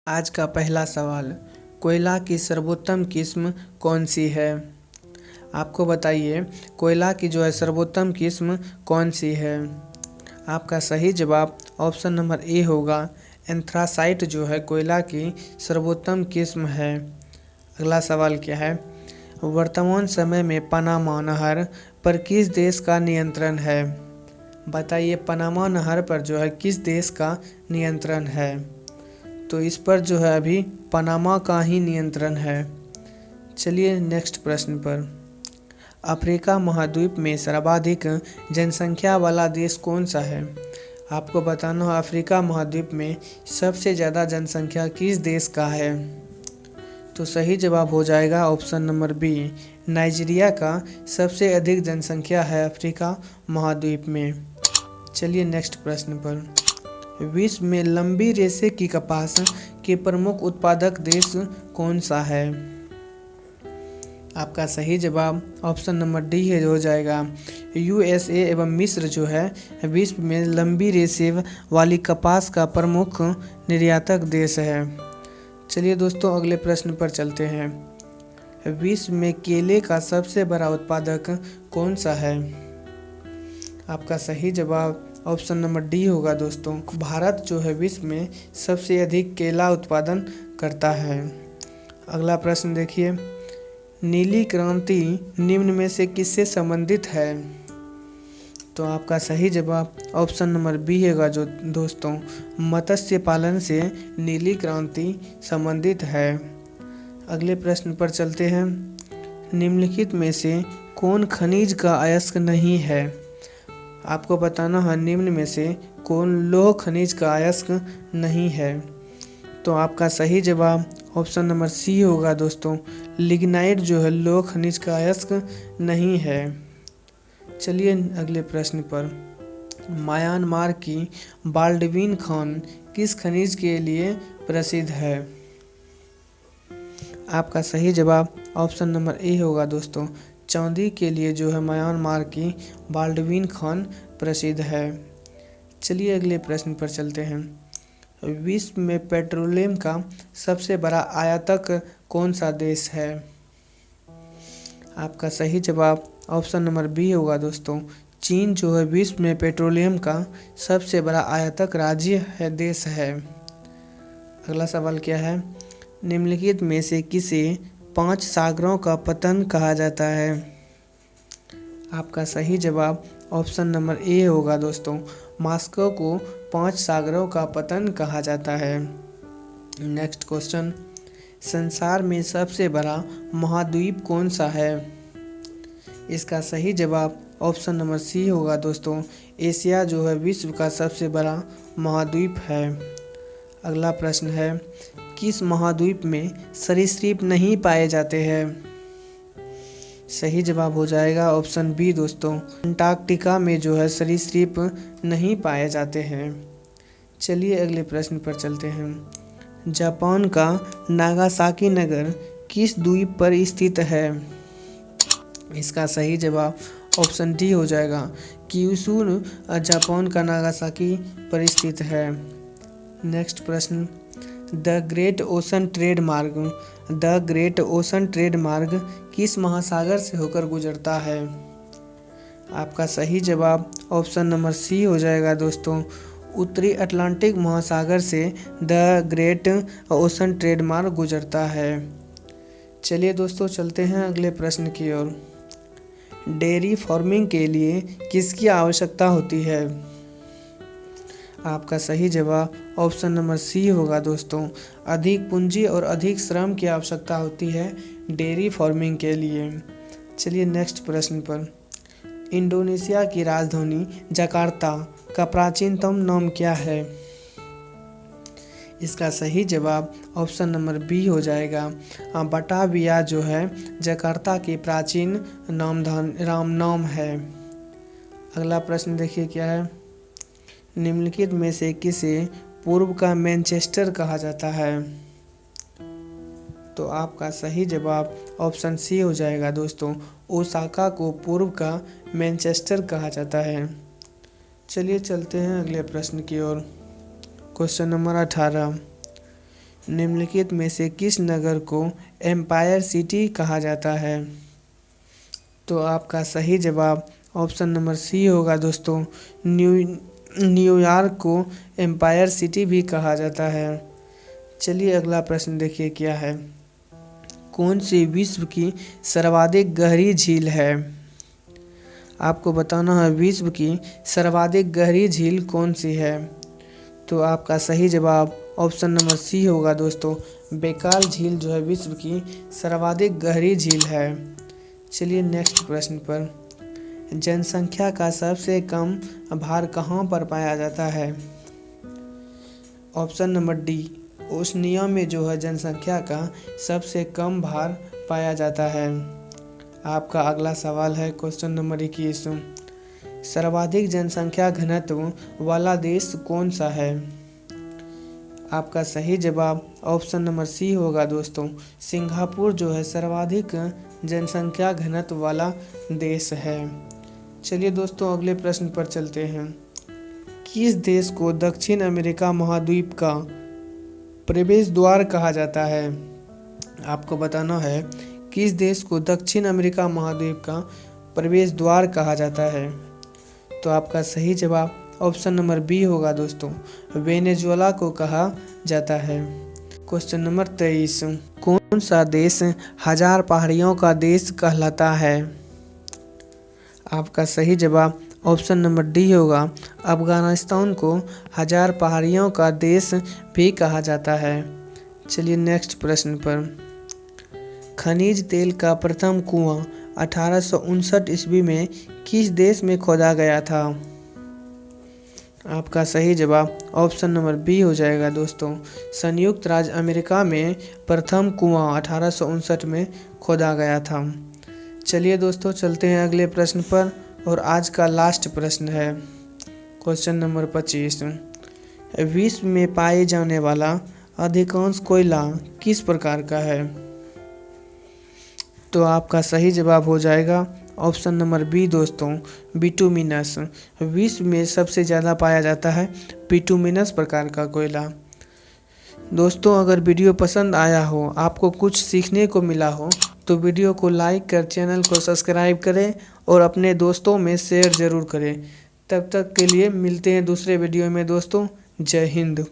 आज का पहला सवाल, कोयला की सर्वोत्तम किस्म कौन सी है? आपको बताइए कोयला की जो है सर्वोत्तम किस्म कौन सी है? आपका सही जवाब ऑप्शन नंबर ए होगा। एंथ्रासाइट जो है कोयला की सर्वोत्तम किस्म है। अगला सवाल क्या है? वर्तमान समय में पनामा नहर पर किस देश का नियंत्रण है? बताइए पनामा नहर पर जो है किस देश का नियंत्रण है? तो इस पर जो है अभी पनामा का ही नियंत्रण है। चलिए नेक्स्ट प्रश्न पर। अफ्रीका महाद्वीप में सर्वाधिक जनसंख्या वाला देश कौन सा है? आपको बताना है अफ्रीका महाद्वीप में सबसे ज़्यादा जनसंख्या किस देश का है? तो सही जवाब हो जाएगा ऑप्शन नंबर बी। नाइजीरिया का सबसे अधिक जनसंख्या है अफ्रीका महाद्वीप में। चलिए नेक्स्ट प्रश्न पर। विश्व में लंबी रेशे की कपास के प्रमुख उत्पादक देश कौन सा है? आपका सही जवाब ऑप्शन नंबर डी है हो जाएगा। यूएसए एवं मिस्र जो है विश्व में लंबी रेशे वाली कपास का प्रमुख निर्यातक देश है। चलिए दोस्तों अगले प्रश्न पर चलते हैं। विश्व में केले का सबसे बड़ा उत्पादक कौन सा है? आपका सही जवाब ऑप्शन नंबर डी होगा दोस्तों। भारत जो है विश्व में सबसे अधिक केला उत्पादन करता है। अगला प्रश्न देखिए। नीली क्रांति निम्न में से किससे संबंधित है? तो आपका सही जवाब ऑप्शन नंबर बी होगा जो दोस्तों। मत्स्य पालन से नीली क्रांति संबंधित है। अगले प्रश्न पर चलते हैं। निम्नलिखित में से कौन खनिज का अयस्क नहीं है? आपको बताना है निम्न में से कौन लौह खनिज का अयस्क नहीं है? तो आपका सही जवाब ऑप्शन नंबर सी होगा दोस्तों। लिग्नाइट जो है लौह खनिज का अयस्क नहीं है। चलिए अगले प्रश्न पर। म्यांमार की बाल्डविन खान किस खनिज के लिए प्रसिद्ध है? आपका सही जवाब ऑप्शन नंबर ए होगा दोस्तों। चांदी के लिए जो है म्यांमार की बाल्डविन खान प्रसिद्ध है। चलिए अगले प्रश्न पर चलते हैं। विश्व में पेट्रोलियम का सबसे बड़ा आयातक कौन सा देश है? आपका सही जवाब ऑप्शन नंबर बी होगा दोस्तों। चीन जो है विश्व में पेट्रोलियम का सबसे बड़ा आयातक राज्य है, देश है। अगला सवाल क्या है? निम्नलिखित में से किसे 5 सागरों का पतन कहा जाता है? आपका सही जवाब ऑप्शन नंबर ए होगा दोस्तों। मॉस्को को 5 सागरों का पतन कहा जाता है। Next question. संसार में सबसे बड़ा महाद्वीप कौन सा है? इसका सही जवाब ऑप्शन नंबर सी होगा दोस्तों। एशिया जो है विश्व का सबसे बड़ा महाद्वीप है। अगला प्रश्न है। किस महाद्वीप में सरीसृप नहीं पाए जाते हैं? सही जवाब हो जाएगा ऑप्शन बी दोस्तों। अंटार्कटिका में जो है सरीसृप नहीं पाए जाते हैं। चलिए अगले प्रश्न पर चलते हैं। जापान का नागासाकी नगर किस द्वीप पर स्थित है? इसका सही जवाब ऑप्शन डी हो जाएगा। क्यूशू जापान का नागासाकी पर स्थित है। नेक्स्ट प्रश्न। द ग्रेट ओशन ट्रेड मार्ग किस महासागर से होकर गुजरता है? आपका सही जवाब ऑप्शन नंबर सी हो जाएगा दोस्तों। उत्तरी अटलांटिक महासागर से द ग्रेट ओशन ट्रेड मार्ग गुजरता है। चलिए दोस्तों चलते हैं अगले प्रश्न की ओर। डेयरी फार्मिंग के लिए किसकी आवश्यकता होती है? आपका सही जवाब ऑप्शन नंबर सी होगा दोस्तों। अधिक पूंजी और अधिक श्रम की आवश्यकता होती है डेयरी फार्मिंग के लिए। चलिए नेक्स्ट प्रश्न पर। इंडोनेशिया की राजधानी जकार्ता का प्राचीनतम नाम क्या है? इसका सही जवाब ऑप्शन नंबर बी हो जाएगा। बटाविया जो है जकार्ता की प्राचीन नाम है। अगला प्रश्न देखिए क्या है। निम्नलिखित में से किसे पूर्व का मैनचेस्टर कहा जाता है? तो आपका सही जवाब ऑप्शन सी हो जाएगा दोस्तों। ओसाका को पूर्व का मैनचेस्टर कहा जाता है। चलिए चलते हैं अगले प्रश्न की ओर। Question number 18। निम्नलिखित में से किस नगर को एम्पायर सिटी कहा जाता है? तो आपका सही जवाब ऑप्शन नंबर सी होगा दोस्तों। न्यूयॉर्क को एम्पायर सिटी भी कहा जाता है। चलिए अगला प्रश्न देखिए क्या है। कौन सी विश्व की सर्वाधिक गहरी झील है? आपको बताना है विश्व की सर्वाधिक गहरी झील कौन सी है। तो आपका सही जवाब ऑप्शन नंबर सी होगा दोस्तों। बेकाल झील जो है विश्व की सर्वाधिक गहरी झील है। चलिए नेक्स्ट प्रश्न पर। जनसंख्या का सबसे कम भार कहाँ पर पाया जाता है? ऑप्शन नंबर डी, ओशनिया में जो है जनसंख्या का सबसे कम भार पाया जाता है। आपका अगला सवाल है क्वेश्चन नंबर 21। सर्वाधिक जनसंख्या घनत्व वाला देश कौन सा है? आपका सही जवाब ऑप्शन नंबर सी होगा दोस्तों। सिंगापुर जो है सर्वाधिक जनसंख्या घनत्व वाला देश है। चलिए दोस्तों अगले प्रश्न पर चलते हैं। किस देश को दक्षिण अमेरिका महाद्वीप का प्रवेश द्वार कहा जाता है? आपको बताना है किस देश को दक्षिण अमेरिका महाद्वीप का प्रवेश द्वार कहा जाता है। तो आपका सही जवाब ऑप्शन नंबर बी होगा दोस्तों। वेनेजुएला को कहा जाता है। Question number 23। कौन सा देश 1000 पहाड़ियों का देश कहलाता है? आपका सही जवाब ऑप्शन नंबर डी होगा। अफगानिस्तान को 1000 पहाड़ियों का देश भी कहा जाता है। चलिए नेक्स्ट प्रश्न पर। खनिज तेल का प्रथम कुआं 1859 ईस्वी में किस देश में खोदा गया था? आपका सही जवाब ऑप्शन नंबर बी हो जाएगा दोस्तों। संयुक्त राज्य अमेरिका में प्रथम कुआं 1859 में खोदा गया था। चलिए दोस्तों चलते हैं अगले प्रश्न पर और आज का लास्ट प्रश्न है क्वेश्चन नंबर 25। विश्व में पाए जाने वाला अधिकांश कोयला किस प्रकार का है? तो आपका सही जवाब हो जाएगा ऑप्शन नंबर बी दोस्तों, बिटुमिनस। विश्व में सबसे ज़्यादा पाया जाता है बिटुमिनस प्रकार का कोयला। दोस्तों अगर वीडियो पसंद आया हो, आपको कुछ सीखने को मिला हो, तो वीडियो को लाइक कर चैनल को सब्सक्राइब करें और अपने दोस्तों में शेयर ज़रूर करें। तब तक के लिए मिलते हैं दूसरे वीडियो में दोस्तों। जय हिंद।